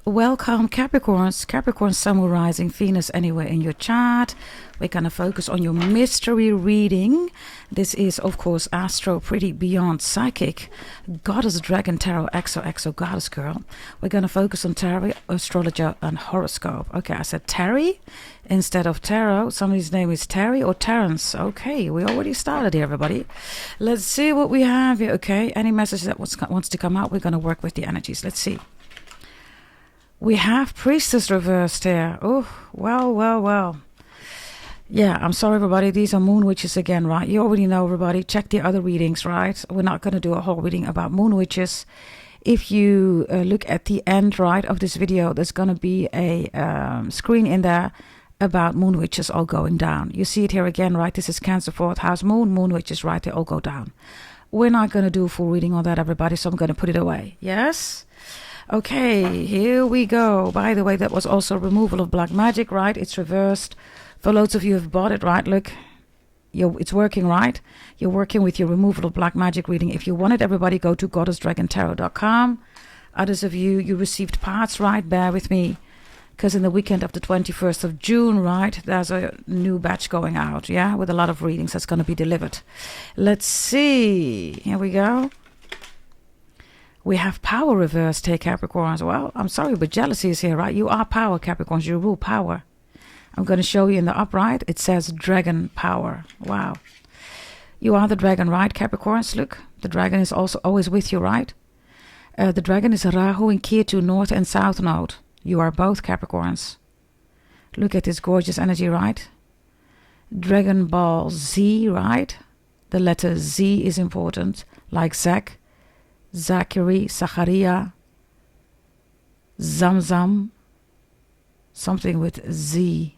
Welcome Capricorns, Capricorn Sun, Moon, Rising, Venus anywhere in your chart. We're going to focus on your mystery reading. This is of course Astro Pretty Beyond Psychic, Goddess Dragon Tarot, XOXO Goddess Girl. We're going to focus on tarot, astrology and horoscope. Okay, I said Terry instead of tarot. Somebody's name is Terry or Terrence. Okay, we already started here, everybody. Let's see what we have here. Okay, any message that wants to come out, we're going to work with the energies. Let's see. We have Priestess reversed here. Oh, well. Yeah, I'm sorry, everybody. These are Moon Witches again, right? You already know, everybody. Check the other readings, right? We're not going to do a whole reading about Moon Witches. If you look at the end, right, of this video, there's going to be a screen in there about Moon Witches all going down. You see it here again, right? This is Cancer 4th House Moon. Moon Witches, right? They all go down. We're not going to do a full reading on that, everybody, so I'm going to put it away. Yes? Okay, here we go. By the way, that was also removal of black magic, right? It's reversed. For loads of you who have bought it, right? Look, it's working, right? You're working with your removal of black magic reading. If you want it, everybody go to goddessdragontarot.com. Others of you, you received parts, right? Bear with me. Because in the weekend of the 21st of June, right, there's a new batch going out, yeah? With a lot of readings that's going to be delivered. Let's see. Here we go. We have power reversed here, Capricorns. Well, I'm sorry, but jealousy is here, right? You are power, Capricorns. You rule power. I'm going to show you in the upright. It says dragon power. Wow. You are the dragon, right, Capricorns? Look, the dragon is also always with you, right? The dragon is Rahu in Ketu, North and South Node. You are both, Capricorns. Look at this gorgeous energy, right? Dragon Ball Z, right? The letter Z is important, like Zach. Zachary, Zacharia, Zamzam, something with Z.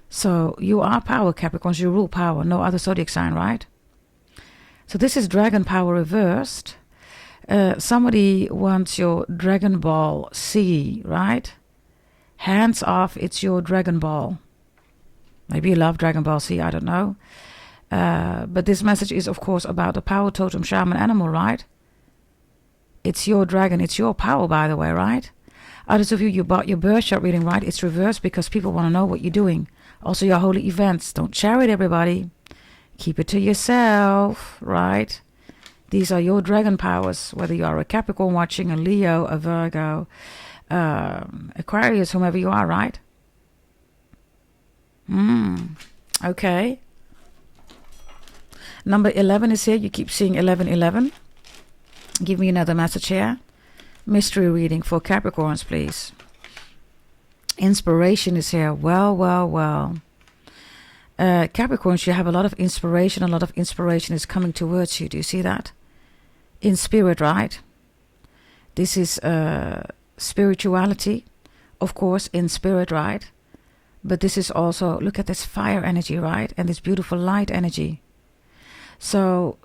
So you are power, Capricorns. You rule power. No other zodiac sign, right? So this is dragon power reversed. Somebody wants your Dragon Ball C, right? Hands off, it's your Dragon Ball. Maybe you love Dragon Ball C, I don't know. But this message is, of course, about the power totem shaman animal, right? It's your dragon. It's your power, by the way, right? Others of you, you bought your birth chart reading, right? It's reversed because people want to know what you're doing. Also, your holy events. Don't share it, everybody. Keep it to yourself, right? These are your dragon powers, whether you are a Capricorn watching, a Leo, a Virgo, Aquarius, whomever you are, right? Okay. Number 11 is here. You keep seeing 1111. Give me another message here. Mystery reading for Capricorns, please. Inspiration is here. Well. Capricorns, you have a lot of inspiration. A lot of inspiration is coming towards you. Do you see that? In spirit, right? This is spirituality, of course, in spirit, right? But this is also, look at this fire energy, right? And this beautiful light energy. So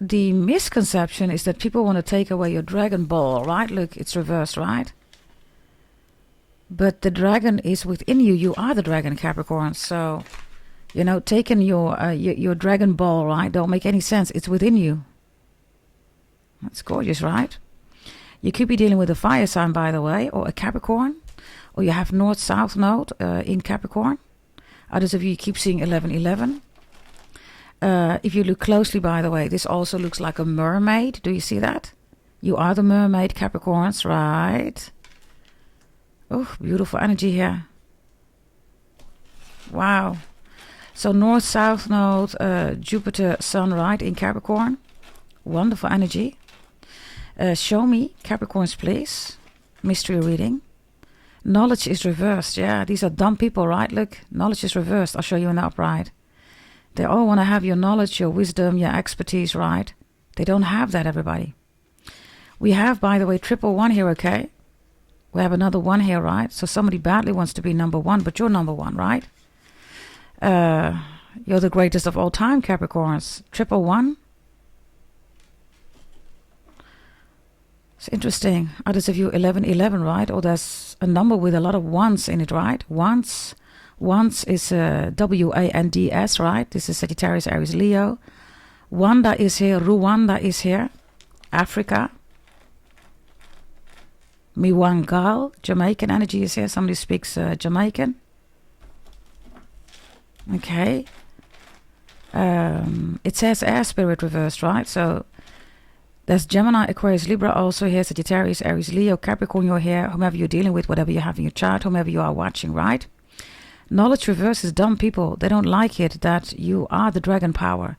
the misconception is that people want to take away your Dragon Ball, right? Look, it's reversed, right? But the dragon is within you. You are the dragon, Capricorn. So, you know, taking your Dragon Ball, right, don't make any sense. It's within you. That's gorgeous, right? You could be dealing with a fire sign, by the way, or a Capricorn. Or you have North-South Node in Capricorn. Others of you keep seeing 1111. If you look closely, by the way, this also looks like a mermaid. Do you see that? You are the mermaid, Capricorns, right? Oh, beautiful energy here. Wow. So North-South Node, Jupiter, Sun, right, in Capricorn. Wonderful energy. Show me, Capricorns, please. Mystery reading. Knowledge is reversed. Yeah, these are dumb people, right? Look, knowledge is reversed. I'll show you in the upright. They all want to have your knowledge, your wisdom, your expertise, right? They don't have that, everybody. We have, by the way, 111 here, okay? We have another 1 here, right? So somebody badly wants to be number 1, but you're number 1, right? You're the greatest of all time, Capricorns. 111. It's interesting. Others of you, 1111, right? Or there's a number with a lot of ones in it, right? Once is WANDS, right? This is Sagittarius, Aries, Leo. Wanda is here. Rwanda is here. Africa. Miwangal, Jamaican energy is here. Somebody speaks Jamaican. Okay. It says air spirit reversed, right? So there's Gemini, Aquarius, Libra also here, Sagittarius, Aries, Leo, Capricorn, you're here, whomever you're dealing with, whatever you have in your chart, whomever you are watching, right? Knowledge reverse is dumb people. They don't like it that you are the dragon power,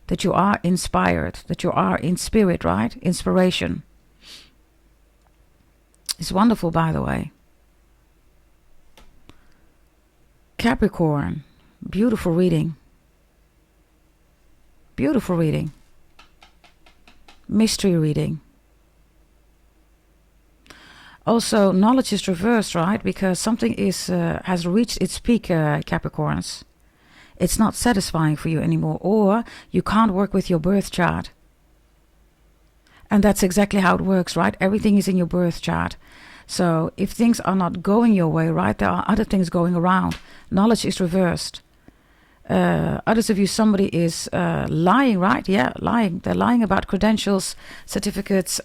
that you are inspired, that you are in spirit, right? Inspiration. It's wonderful, by the way. Capricorn, beautiful reading. Beautiful reading. Mystery reading. Also, knowledge is reversed, right? Because something is has reached its peak, Capricorns. It's not satisfying for you anymore, or you can't work with your birth chart. And that's exactly how it works, right? Everything is in your birth chart. So if things are not going your way, right, there are other things going around. Knowledge is reversed. Others of you, somebody is lying, right? Yeah, lying. They're lying about credentials, certificates,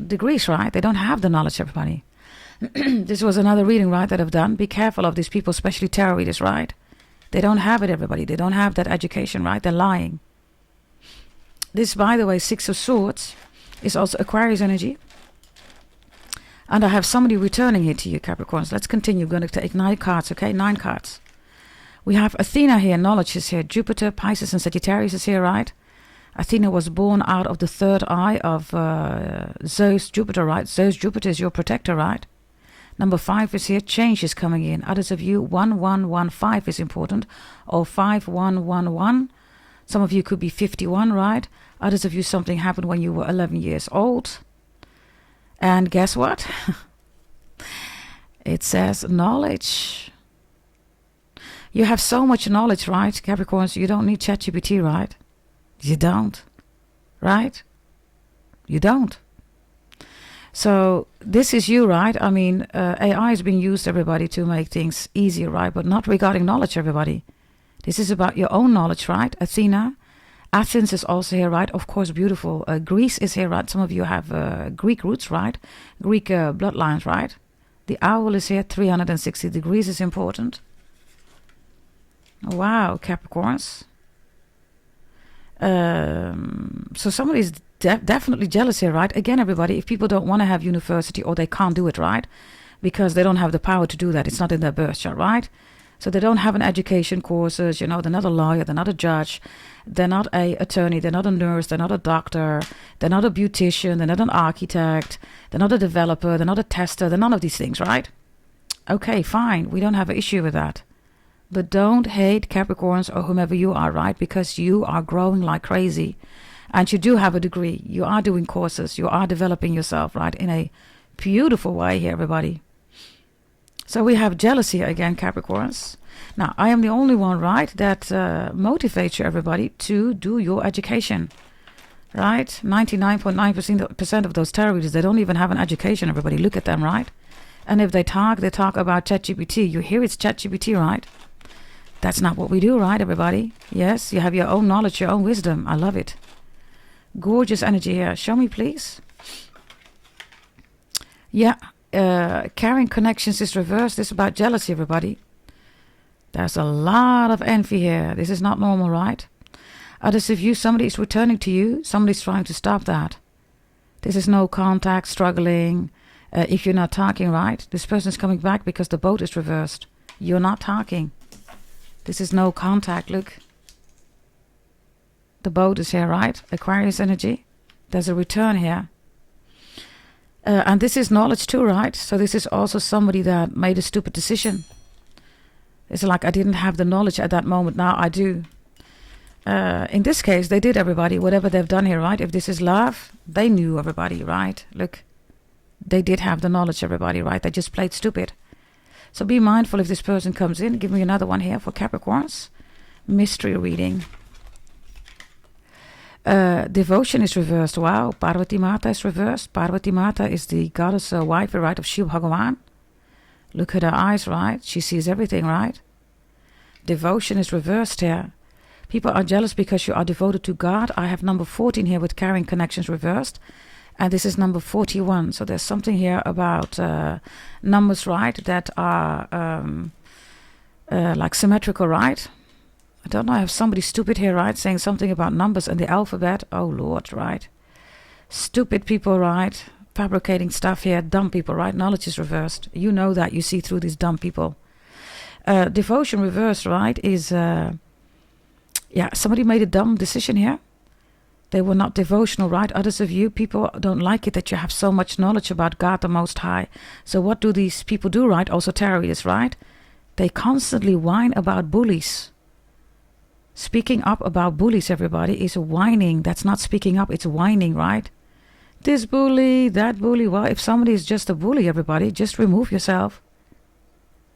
degrees, right? They don't have the knowledge, everybody. This was another reading, right, that I've done. Be careful of these people, especially tarot readers, right? They don't have it, everybody. They don't have that education, right? They're lying. This, by the way, Six of Swords is also Aquarius energy. And I have somebody returning here to you, Capricorns. Let's continue. We're going to take 9 cards, okay? 9 cards. We have Athena here, knowledge is here. Jupiter, Pisces, and Sagittarius is here, right? Athena was born out of the third eye of Zeus, Jupiter, right? Zeus, Jupiter is your protector, right? Number 5 is here. Change is coming in. Others of you, 1115 is important. Or 5111. Some of you could be 51, right? Others of you, something happened when you were 11 years old. And guess what? It says knowledge. You have so much knowledge, right, Capricorns? You don't need ChatGPT, right? You don't, right? You don't. So this is you, right? I mean, AI is being used, everybody, to make things easier, right? But not regarding knowledge, everybody. This is about your own knowledge, right? Athena. Athens is also here, right? Of course, beautiful. Greece is here, right? Some of you have Greek roots, right? Greek bloodlines, right? The owl is here. 360 degrees is important. Wow, Capricorns. So somebody is definitely jealous here, right? Again, everybody, if people don't want to have university or they can't do it, right? Because they don't have the power to do that. It's not in their birth chart, right? So they don't have an education courses, you know, they're not a lawyer, they're not a judge, they're not a attorney, they're not a nurse, they're not a doctor, they're not a beautician, they're not an architect, they're not a developer, they're not a tester, they're none of these things, right? Okay, fine, we don't have an issue with that. But don't hate Capricorns or whomever you are, right? Because you are growing like crazy. And you do have a degree. You are doing courses. You are developing yourself, right? In a beautiful way here, everybody. So we have jealousy again, Capricorns. Now, I am the only one, right, that motivates you, everybody, to do your education. Right? 99.9% of those tarot readers, they don't even have an education, everybody. Look at them, right? And if they talk about ChatGPT. You hear it's ChatGPT, right? That's not what we do, right, everybody? Yes, you have your own knowledge, your own wisdom. I love it. Gorgeous energy here. Show me, please. Yeah, carrying connections is reversed. This is about jealousy, everybody. There's a lot of envy here. This is not normal, right? Others of you, somebody is returning to you. Somebody's trying to stop that. This is no contact, struggling. If you're not talking, right? This person is coming back because the boat is reversed. You're not talking. This is no contact, look. The boat is here, right? Aquarius energy. There's a return here. And this is knowledge too, right? So this is also somebody that made a stupid decision. It's like, I didn't have the knowledge at that moment. Now I do. In this case, they did, everybody. Whatever they've done here, right? If this is love, they knew, everybody, right? Look. They did have the knowledge, everybody, right? They just played stupid. So be mindful if this person comes in. Give me another one here for Capricorns. Mystery reading. Devotion is reversed. Wow. Parvati Mata is reversed. Parvati Mata is the goddess wife, right, of Shiv Bhagavan. Look at her eyes, right? She sees everything, right? Devotion is reversed here. People are jealous because you are devoted to God. I have number 14 here with carrying connections reversed. And this is number 41. So there's something here about numbers, right, that are like symmetrical, right? I don't know, I have somebody stupid here, right, saying something about numbers and the alphabet. Oh, Lord, right? Stupid people, right? Fabricating stuff here. Dumb people, right? Knowledge is reversed. You know that. You see through these dumb people. Devotion reversed, right, is... yeah, somebody made a dumb decision here. They were not devotional, right? Others of you, people don't like it that you have so much knowledge about God the Most High. So what do these people do, right? Also terrorists, right? They constantly whine about bullies. Speaking up about bullies, everybody, is whining. That's not speaking up, it's whining, right? This bully, that bully. Well, if somebody is just a bully, everybody, just remove yourself.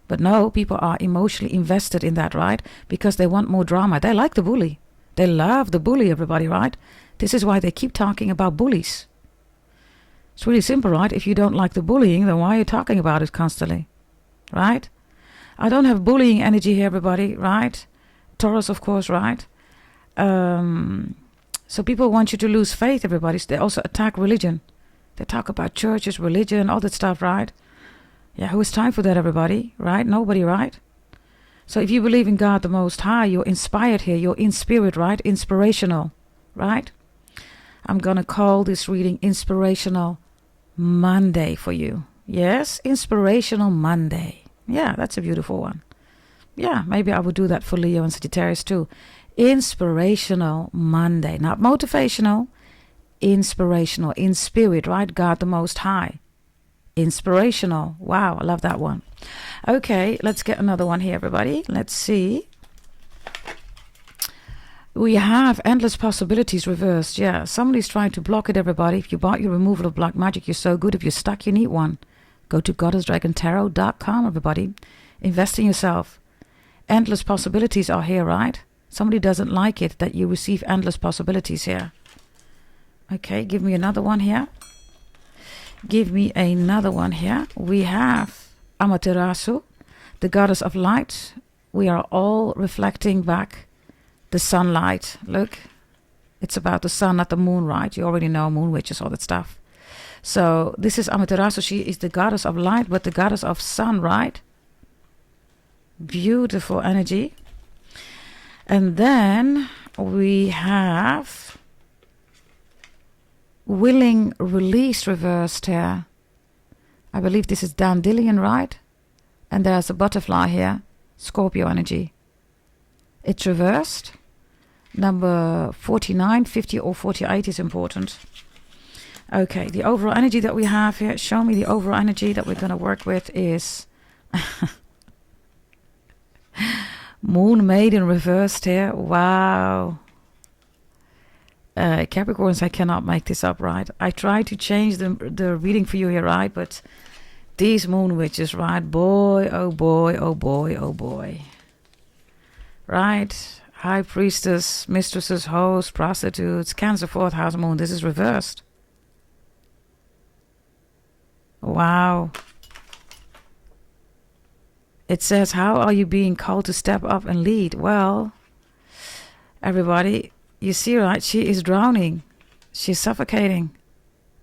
But no, people are emotionally invested in that, right? Because they want more drama. They like the bully. They love the bully, everybody, right? This is why they keep talking about bullies. It's really simple, right? If you don't like the bullying, then why are you talking about it constantly? Right? I don't have bullying energy here, everybody, right? Taurus, of course, right? So people want you to lose faith, everybody. They also attack religion. They talk about churches, religion, all that stuff, right? Yeah, who has time for that, everybody? Right? Nobody, right? So if you believe in God the Most High, you're inspired here. You're in spirit, right? Inspirational, right? I'm going to call this reading Inspirational Monday for you. Yes, Inspirational Monday. Yeah, that's a beautiful one. Yeah, maybe I would do that for Leo and Sagittarius too. Inspirational Monday. Not motivational. Inspirational. In spirit, right? God the Most High. Inspirational. Wow, I love that one. Okay, let's get another one here, everybody. Let's see. We have endless possibilities reversed. Yeah, somebody's trying to block it, everybody. If you bought your removal of black magic, you're so good. If you're stuck, you need one. Go to goddessdragontarot.com, everybody. Invest in yourself. Endless possibilities are here, right? Somebody doesn't like it that you receive endless possibilities here. Okay, give me another one here. Give me another one here. We have Amaterasu, the goddess of light. We are all reflecting back the sunlight. Look, it's about the sun, not the moon, right? You already know moon witches, all that stuff. So this is Amaterasu. She is the goddess of light, but the goddess of sun, right? Beautiful energy. And then we have willing release reversed here. I believe this is dandelion, right? And there's a butterfly here. Scorpio energy. It's reversed. Number 49, 50 or 48 is important. Okay, the overall energy that we have here. Show me the overall energy that we're going to work with is... Moon Maiden reversed here. Wow. Capricorns, I cannot make this up, right? I try to change the reading for you here, right? But these moon witches, right? Boy, oh boy, oh boy, oh boy. Right? High priestess, mistresses, hosts, prostitutes, Cancer, 4th house moon. This is reversed. Wow. It says, how are you being called to step up and lead? Well, everybody, you see, right? She is drowning. She's suffocating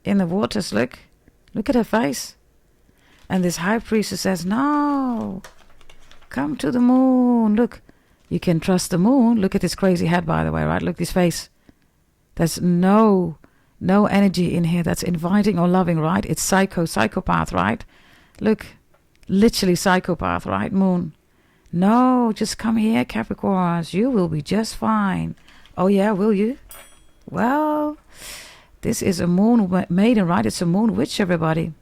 in the waters. Look at her face. And this high priestess says, no, come to the moon. Look, you can trust the moon. Look at this crazy head, by the way, right? Look at this face. There's no energy in here that's inviting or loving, right? It's psychopath, right? Look. Literally psychopath, right, moon? No, just come here, Capricorns. You will be just fine. Oh, yeah, will you? Well, this is a moon maiden, right? It's a moon witch, everybody.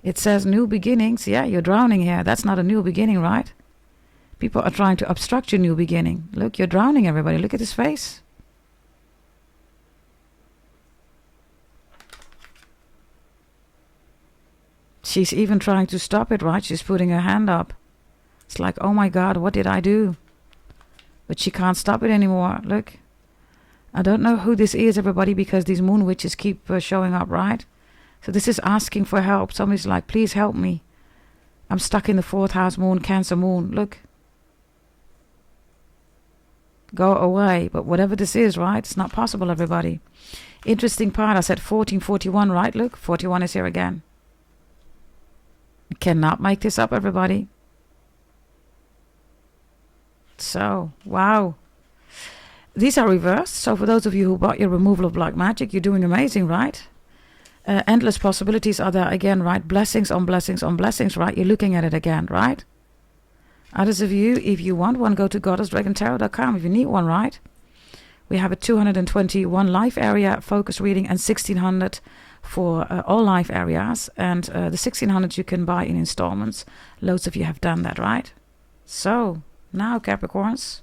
It says new beginnings. Yeah, you're drowning here. That's not a new beginning, right? People are trying to obstruct your new beginning. Look, you're drowning, everybody. Look at his face. She's even trying to stop it, right? She's putting her hand up. It's like, oh my God, what did I do? But she can't stop it anymore. Look. I don't know who this is, everybody, because these moon witches keep showing up, right? So this is asking for help. Somebody's like, please help me. I'm stuck in the 4th house moon, Cancer moon. Look. go away. But whatever this is, right, it's not possible, everybody. Interesting part, I said 1441, right? Look, 41 is here again. You cannot make this up, everybody. So, wow. These are reversed. So for those of you who bought your removal of black magic, you're doing amazing, right? Endless possibilities are there again, right? Blessings on blessings on blessings, right? You're looking at it again, right? Others of you, if you want one, go to goddessdragontarot.com if you need one, right? We have a 221 life area focus reading and 1600 for all life areas. And the 1600 you can buy in installments. Loads of you have done that, right? So, now Capricorns.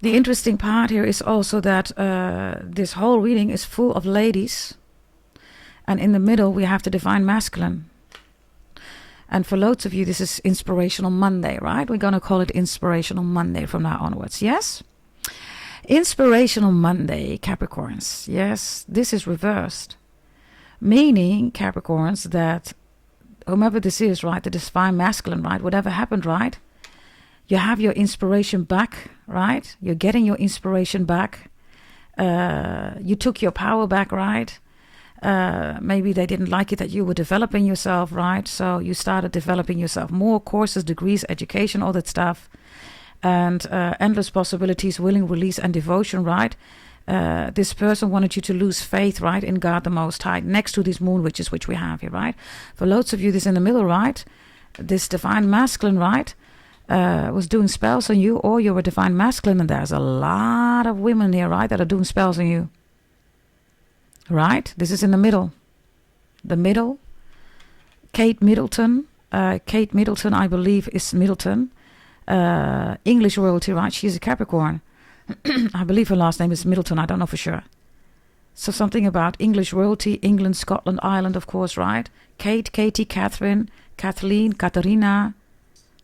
The interesting part here is also that this whole reading is full of ladies. And in the middle we have the Divine Masculine. And for loads of you, this is Inspirational Monday, right? We're going to call it Inspirational Monday from now onwards, yes? Inspirational Monday, Capricorns. Yes, this is reversed. Meaning, Capricorns, that whomever this is, right, the Divine Masculine, right, whatever happened, right, you have your inspiration back, right? You're getting your inspiration back. You took your power back, right? Maybe they didn't like it that you were developing yourself, right? So you started developing yourself more, courses, degrees, education, all that stuff. And endless possibilities, willing, release, and devotion, right? This person wanted you to lose faith, right, in God the Most High, next to these moon witches, which we have here, right? For loads of you, this in the middle, right? This Divine Masculine, right, was doing spells on you, or you're a Divine Masculine, and there's a lot of women here, right, that are doing spells on you. Right? This is in the middle. The middle. Kate Middleton. Kate Middleton, I believe, is Middleton. English royalty, right? She's a Capricorn. I believe her last name is Middleton. I don't know for sure. So something about English royalty, England, Scotland, Ireland, of course, right? Kate, Katie, Catherine, Kathleen, Katharina.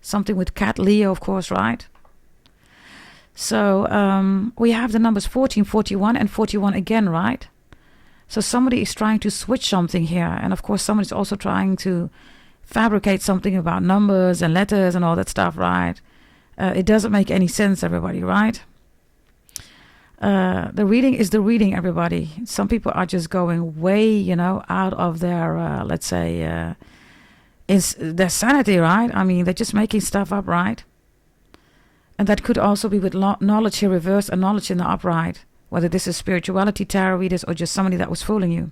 Something with Cat, Leo, of course, right? So we have the numbers 14, 41, and 41 again, right? So somebody is trying to switch something here. And of course, somebody's also trying to fabricate something about numbers and letters and all that stuff, right? It doesn't make any sense, everybody, right? The reading is the reading, everybody. Some people are just going way, out of their, let's say, their sanity, right? I mean, they're just making stuff up, right? And that could also be with knowledge here reversed and knowledge in the upright. Whether this is spirituality, tarot readers, or just somebody that was fooling you.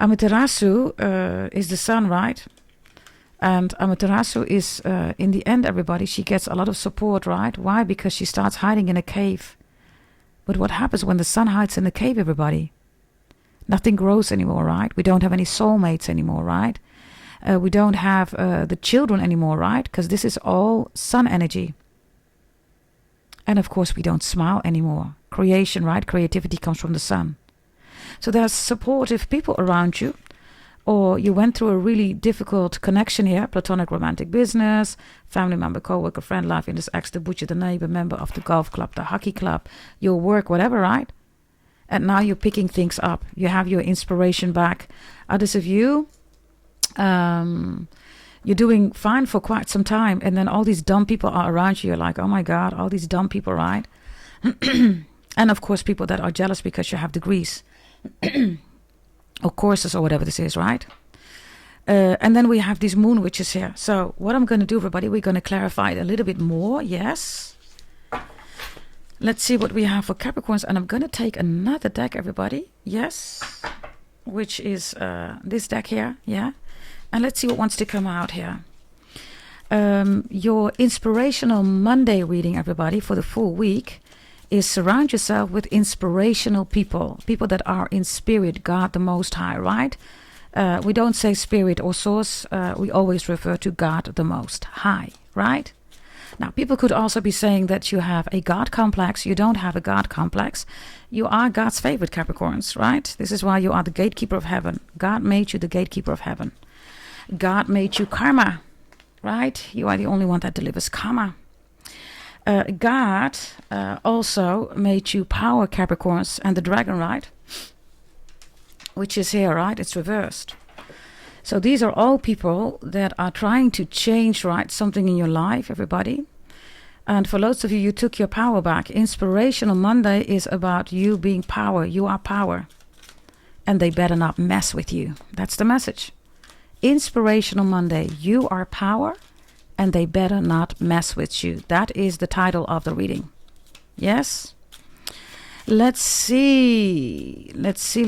Amaterasu is the sun, right? And Amaterasu is, in the end, everybody, she gets a lot of support, right? Why? Because she starts hiding in a cave. But what happens when the sun hides in the cave, everybody? Nothing grows anymore, right? We don't have any soulmates anymore, right? We don't have the children anymore, right? Because this is all sun energy. And of course, we don't smile anymore. Creation, right? Creativity comes from the sun. So there's supportive people around you. Or you went through a really difficult connection here. Platonic romantic business, family member, co-worker, friend, life interest, ex, the butcher, the neighbor, member of the golf club, the hockey club, your work, whatever, right? And now you're picking things up. You have your inspiration back. Others of you, you're doing fine for quite some time, and then all these dumb people are around you. You're like, oh my God, all these dumb people, right? And of course, people that are jealous because you have degrees or courses or whatever this is, right? And then we have these moon witches here. So what I'm going to do, everybody, we're going to clarify it a little bit more. Yes. Let's see what we have for Capricorns. And I'm going to take another deck, everybody. Yes. Which is this deck here. Yeah. And let's see what wants to come out here. Your Inspirational Monday reading, everybody, for the full week is surround yourself with inspirational people. People that are in spirit, God the Most High, right? We don't say spirit or source. We always refer to God the Most High, right? Now, people could also be saying that you have a God complex. You don't have a God complex. You are God's favorite, Capricorns, right? This is why you are the gatekeeper of heaven. God made you the gatekeeper of heaven. God made you karma, right? You are the only one that delivers karma. God also made you power, Capricorns, and the dragon, right? Which is here, right? It's reversed. So these are all people that are trying to change, right, something in your life, everybody. And for loads of you, you took your power back. Inspirational Monday is about you being power. You are power. And they better not mess with you. That's the message. Inspirational Monday. You are power. And they better not mess with you. That is the title of the reading. Yes? Let's see. Let's see,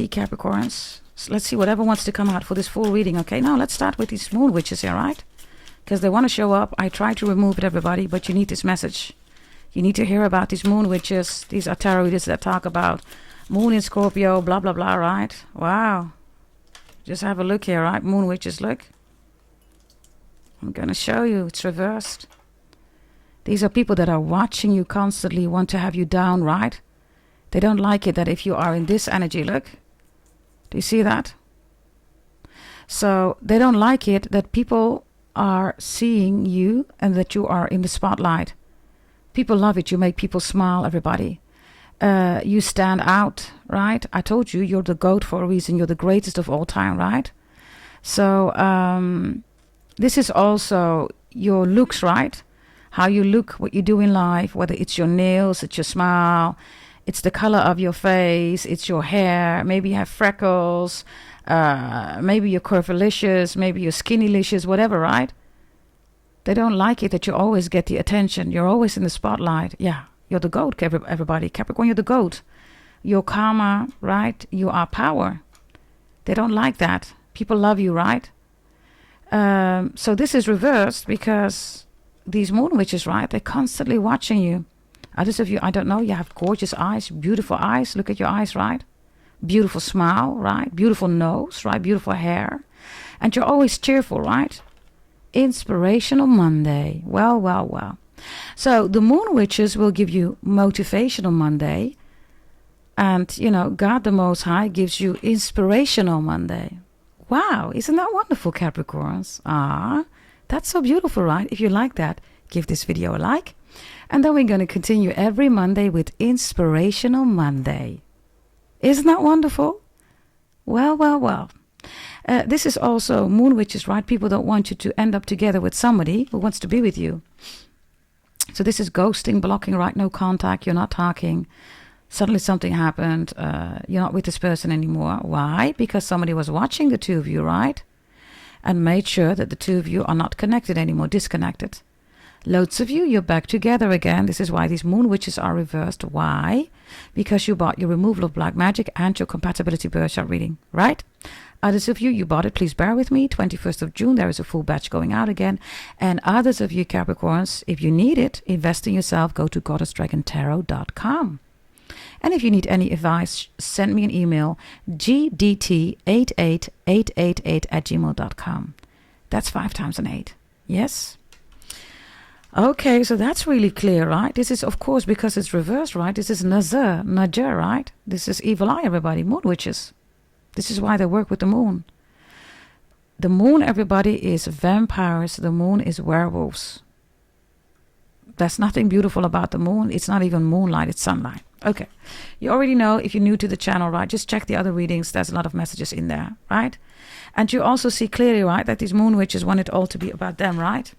Capricorns. Let's see whatever wants to come out for this full reading. Okay, now let's start with these moon witches here, right? Because they want to show up. I try to remove it, everybody, but you need this message. You need to hear about these moon witches. These are tarot readers that talk about moon in Scorpio, blah, blah, blah, right? Wow. Just have a look here, right? Moon witches, look. I'm going to show you. It's reversed. These are people that are watching you constantly, want to have you down, right? They don't like it that if you are in this energy, look. Do you see that? So they don't like it that people are seeing you and that you are in the spotlight. People love it. You make people smile, everybody. You stand out, right? I told you, you're the GOAT for a reason. You're the greatest of all time, right? So this is also your looks, right? How you look, what you do in life, whether it's your nails, it's your smile, it's the color of your face, it's your hair, maybe you have freckles, maybe you're curvilicious, maybe you're skinnylicious, whatever, right? They don't like it that you always get the attention. You're always in the spotlight. Yeah, you're the GOAT, everybody. Capricorn, you're the GOAT. You're karma, right? You are power. They don't like that. People love you, right? So this is reversed because these moon witches, right? They're constantly watching you. Others of you, I don't know, you have gorgeous eyes, beautiful eyes. Look at your eyes, right? Beautiful smile, right? Beautiful nose, right? Beautiful hair. And you're always cheerful, right? Inspirational Monday. Well, well, well. So the moon witches will give you motivational Monday. And, you know, God the Most High gives you inspirational Monday. Wow, isn't that wonderful, Capricorns? Ah, that's so beautiful, right? If you like that, give this video a like. And then we're going to continue every Monday with Inspirational Monday. Isn't that wonderful? Well, well, well. This is also moon witches, right? People don't want you to end up together with somebody who wants to be with you. So this is ghosting, blocking, right? No contact. You're not talking. Suddenly something happened. You're not with this person anymore. Why? Because somebody was watching the two of you, right? And made sure that the two of you are not connected anymore, disconnected. Loads of you, you're back together again. This is why these moon witches are reversed. Why? Because you bought your removal of black magic and your compatibility birth chart reading, right? Others of you, you bought it. Please bear with me. 21st of June, there is a full batch going out again. And others of you, Capricorns, if you need it, invest in yourself. Go to goddessdragontarot.com. And if you need any advice, send me an email, gdt88888@gmail.com. That's 5 times an 8. Yes? Okay, so that's really clear, right? This is, of course, because it's reversed, right? This is Najar, right? This is evil eye, everybody, moon witches. This is why they work with the moon. The moon, everybody, is vampires. The moon is werewolves. There's nothing beautiful about the moon. It's not even moonlight, it's sunlight. Okay, you already know if you're new to the channel, right? Just check the other readings. There's a lot of messages in there, right? And you also see clearly, right, that these moon witches want it all to be about them, right?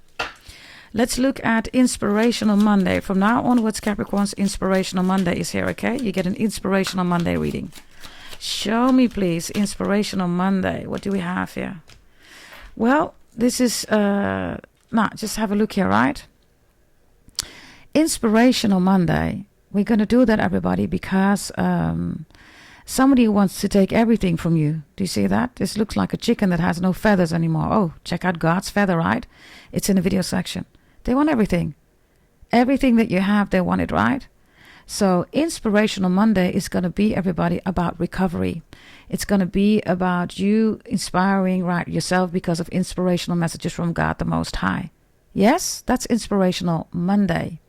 Let's look at Inspirational Monday. From now onwards, Capricorns, Inspirational Monday is here, okay? You get an Inspirational Monday reading. Show me, please, Inspirational Monday. What do we have here? Well, this is, just have a look here, right? Inspirational Monday. We're going to do that, everybody, because somebody wants to take everything from you. Do you see that? This looks like a chicken that has no feathers anymore. Oh, check out God's feather, right? It's in the video section. They want everything. Everything that you have, they want it, right? So Inspirational Monday is going to be, everybody, about recovery. It's going to be about you inspiring, right, yourself because of inspirational messages from God the Most High. Yes, that's Inspirational Monday.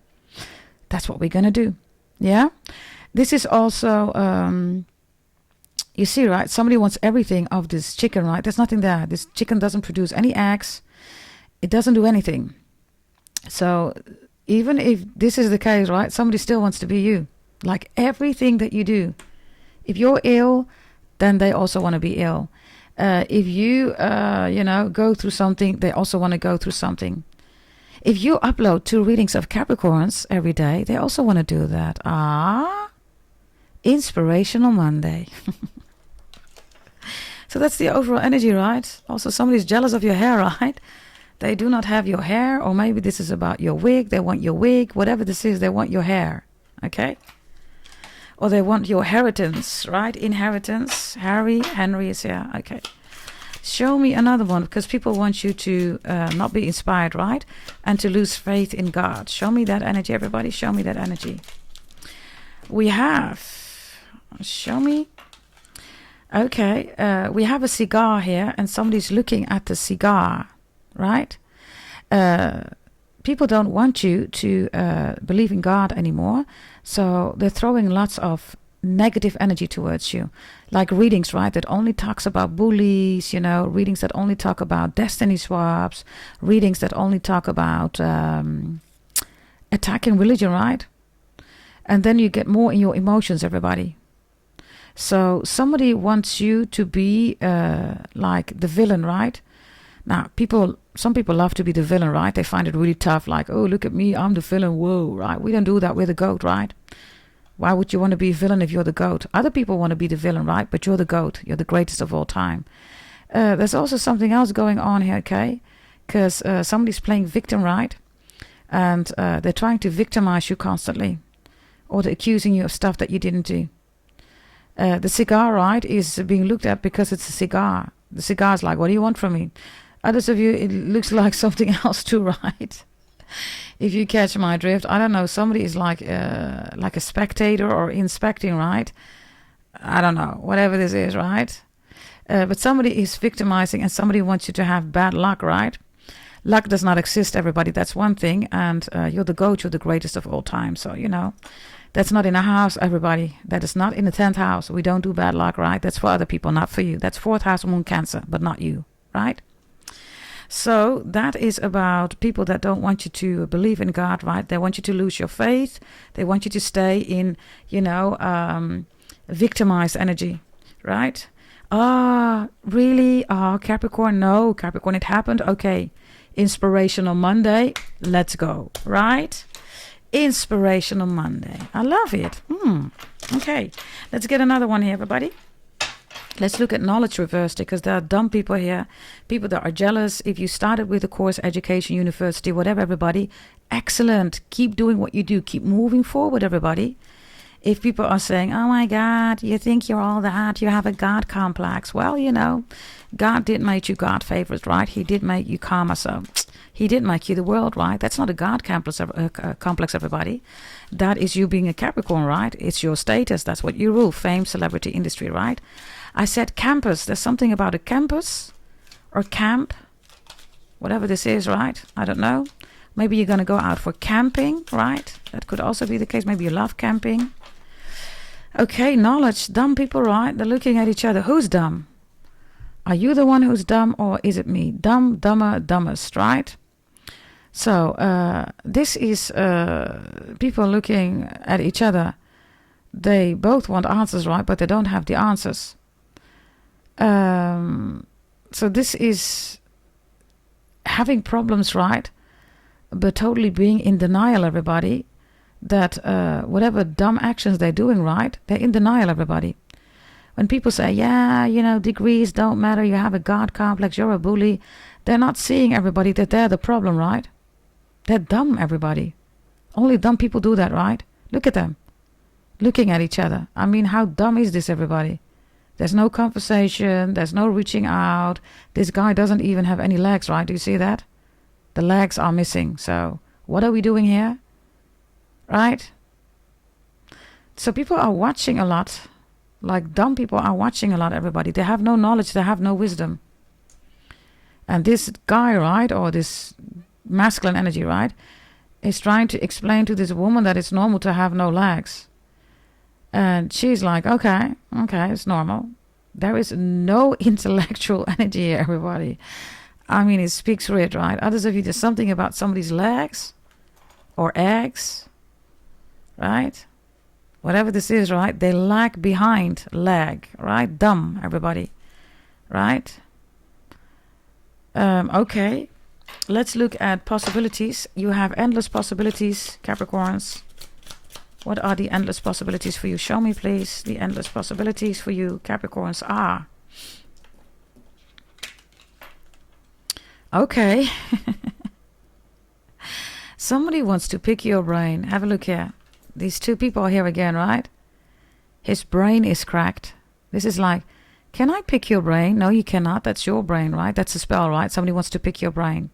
That's what we're going to do. Yeah? This is also, you see, right? Somebody wants everything of this chicken, right? There's nothing there. This chicken doesn't produce any eggs. It doesn't do anything. So even if this is the case, right? Somebody still wants to be you. Like everything that you do. If you're ill, then they also want to be ill. If you, go through something, they also want to go through something. If you upload 2 readings of Capricorns every day, they also want to do that. Inspirational Monday. So that's the overall energy, right? Also, somebody's jealous of your hair, right? They do not have your hair, or maybe this is about your wig. They want your wig. Whatever this is, they want your hair, okay? Or they want your inheritance, right? Inheritance. Henry is here, okay. Show me another one, because people want you to not be inspired, right? And to lose faith in God. Show me that energy, everybody. Show me that energy. We have... Show me. Okay. We have a cigar here, and somebody's looking at the cigar, right? People don't want you to believe in God anymore. So they're throwing lots of negative energy towards you, like readings, right, that only talks about bullies, readings that only talk about destiny swaps, readings that only talk about attacking religion, right? And then you get more in your emotions, everybody. So somebody wants you to be like the villain, right? Now, some people love to be the villain, right? They find it really tough, like, oh, look at me, I'm the villain, whoa, right? We don't do that, we're the goat, right? Why would you want to be a villain if you're the goat? Other people want to be the villain, right? But you're the goat. You're the greatest of all time. There's also something else going on here, okay? Because somebody's playing victim, right? And they're trying to victimize you constantly. Or they're accusing you of stuff that you didn't do. The cigar, right, is being looked at because it's a cigar. The cigar's like, what do you want from me? Others of you, it looks like something else too, right? If you catch my drift, I don't know, somebody is like a spectator or inspecting, right? I don't know, whatever this is, right? But somebody is victimizing and somebody wants you to have bad luck, right? Luck does not exist, everybody. That's one thing. And you're the GOAT, you're the greatest of all time. So, that's not in a house, everybody. That is not in the 10th house. We don't do bad luck, right? That's for other people, not for you. That's 4th house moon Cancer, but not you, right? So that is about people that don't want you to believe in God, right? They want you to lose your faith. They want you to stay in, victimized energy, right? Really? Capricorn? No, Capricorn, it happened. Okay. Inspirational Monday. Let's go, right? Inspirational Monday. I love it. Okay. Let's get another one here, everybody. Let's look at knowledge reversed, because there are dumb people here, people that are jealous. If you started with a course, education, university, whatever, everybody, excellent. Keep doing what you do. Keep moving forward, everybody. If people are saying, oh my God, you think you're all that, you have a God complex. Well, God did make you God favorite, right? He did make you karma, so he did make you the world, right? That's not a God complex, everybody. That is you being a Capricorn, right? It's your status. That's what you rule. Fame, celebrity, industry, right? I said campus. There's something about a campus or camp, whatever this is, right? I don't know. Maybe you're going to go out for camping, right? That could also be the case. Maybe you love camping. Okay, knowledge. Dumb people, right? They're looking at each other. Who's dumb? Are you the one who's dumb, or is it me? Dumb, dumber, dumbest, right? So this is people looking at each other. They both want answers, right? But they don't have the answers. So this is having problems, right? But totally being in denial, everybody, that whatever dumb actions they're doing, right, they're in denial, everybody. When people say, yeah, degrees don't matter, you have a God complex, you're a bully, they're not seeing, everybody, that they're the problem, right? They're dumb, everybody. Only dumb people do that, right? Look at them, looking at each other. I mean, how dumb is this, everybody? There's no conversation, there's no reaching out. This guy doesn't even have any legs, right? Do you see that? The legs are missing. So what are we doing here? Right? So people are watching a lot. Like dumb people are watching a lot, everybody. They have no knowledge, they have no wisdom. And this guy, right, or this masculine energy, right, is trying to explain to this woman that it's normal to have no legs. And she's like, okay, it's normal. There is no intellectual energy here, everybody. I mean, it speaks for it, right? Others of you, there's something about somebody's legs or eggs, right? Whatever this is, right? They lag behind leg, right? Dumb, everybody, right? Okay, let's look at possibilities. You have endless possibilities, Capricorns. What are the endless possibilities for you? Show me, please. The endless possibilities for you, Capricorns, are... Okay. Somebody wants to pick your brain. Have a look here. These two people are here again, right? His brain is cracked. This is like, can I pick your brain? No, you cannot. That's your brain, right? That's a spell, right? Somebody wants to pick your brain.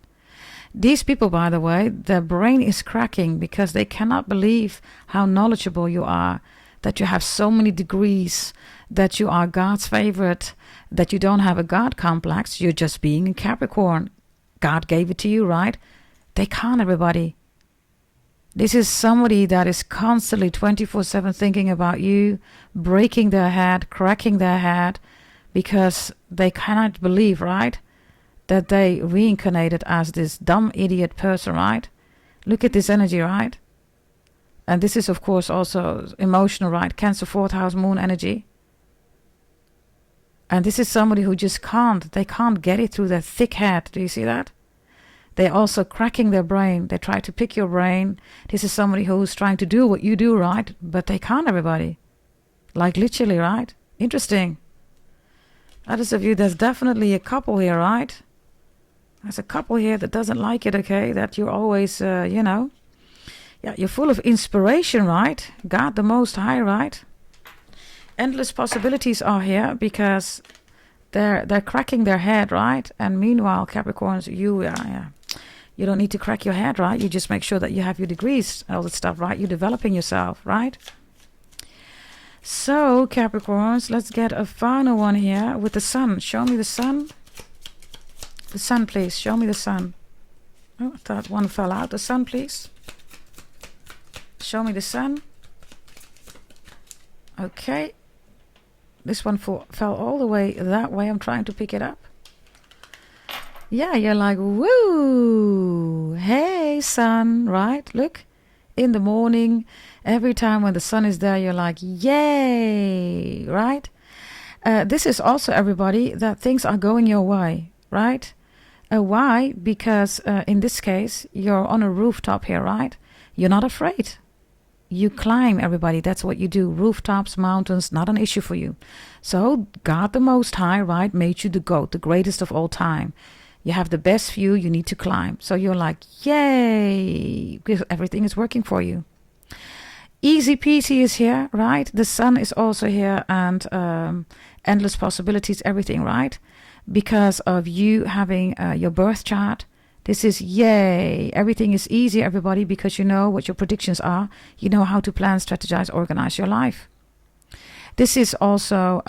These people, by the way, their brain is cracking because they cannot believe how knowledgeable you are, that you have so many degrees, that you are God's favorite, that you don't have a God complex. You're just being a Capricorn. God gave it to you, right? They can't, everybody. This is somebody that is constantly 24/7 thinking about you, breaking their head, cracking their head, because they cannot believe, right, that they reincarnated as this dumb idiot person, right? Look at this energy, right? And this is, of course, also emotional, right? Cancer 4th house moon energy. And this is somebody who just they can't get it through their thick head. Do you see that? They're also cracking their brain. They try to pick your brain. This is somebody who's trying to do what you do, right? But they can't, everybody. Like literally, right? Interesting. Others of you, there's definitely a couple here, right? There's a couple here that doesn't like it, okay? That you're always, you know. Yeah, you're full of inspiration, right? God the Most High, right? Endless possibilities are here because they're cracking their head, right? And meanwhile, Capricorns, you don't need to crack your head, right? You just make sure that you have your degrees and all that stuff, right? You're developing yourself, right? So, Capricorns, let's get a final one here with the sun. Show me the sun. The sun, please. Show me the sun. Oh, I thought one fell out. The sun, please. Show me the sun. Okay. This one fell all the way that way. I'm trying to pick it up. Yeah, you're like, woo! Hey, sun, right? Look. In the morning, every time when the sun is there, you're like, yay, right? This is also, everybody, that things are going your way, right? Why? Because in this case, you're on a rooftop here, right? You're not afraid. You climb, everybody. That's what you do. Rooftops, mountains, not an issue for you. So God the Most High, right, made you the GOAT, the greatest of all time. You have the best view, you need to climb. So you're like, yay, because everything is working for you. Easy peasy is here, right? The sun is also here, and endless possibilities, everything, right? Because of you having your birth chart. This is yay. Everything is easy, everybody, because you know what your predictions are. You know how to plan, strategize, organize your life. This is also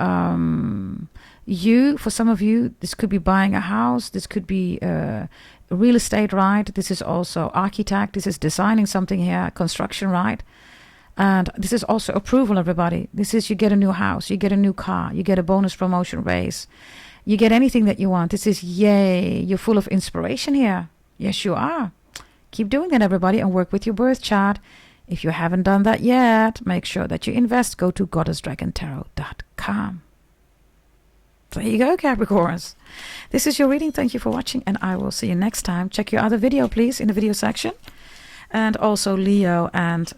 for some of you, this could be buying a house. This could be real estate, right? This is also architect. This is designing something here, construction, right? And this is also approval, everybody. This is you get a new house, you get a new car, you get a bonus promotion raise. You get anything that you want. This is yay. You're full of inspiration here. Yes, you are. Keep doing that, everybody, and work with your birth chart. If you haven't done that yet, make sure that you invest. Go to goddessdragontarot.com. There you go, Capricorns. This is your reading. Thank you for watching, and I will see you next time. Check your other video, please, in the video section. And also Leo and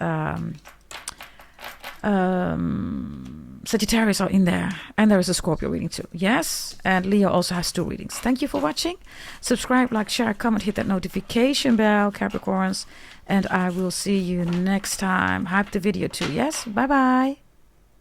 Sagittarius are in there, and there is a Scorpio reading too. Yes, and Leo also has 2 readings. Thank you for watching. Subscribe, like, share, comment, hit that notification bell, Capricorns, and I will see you next time. Hype the video too. Yes, bye bye.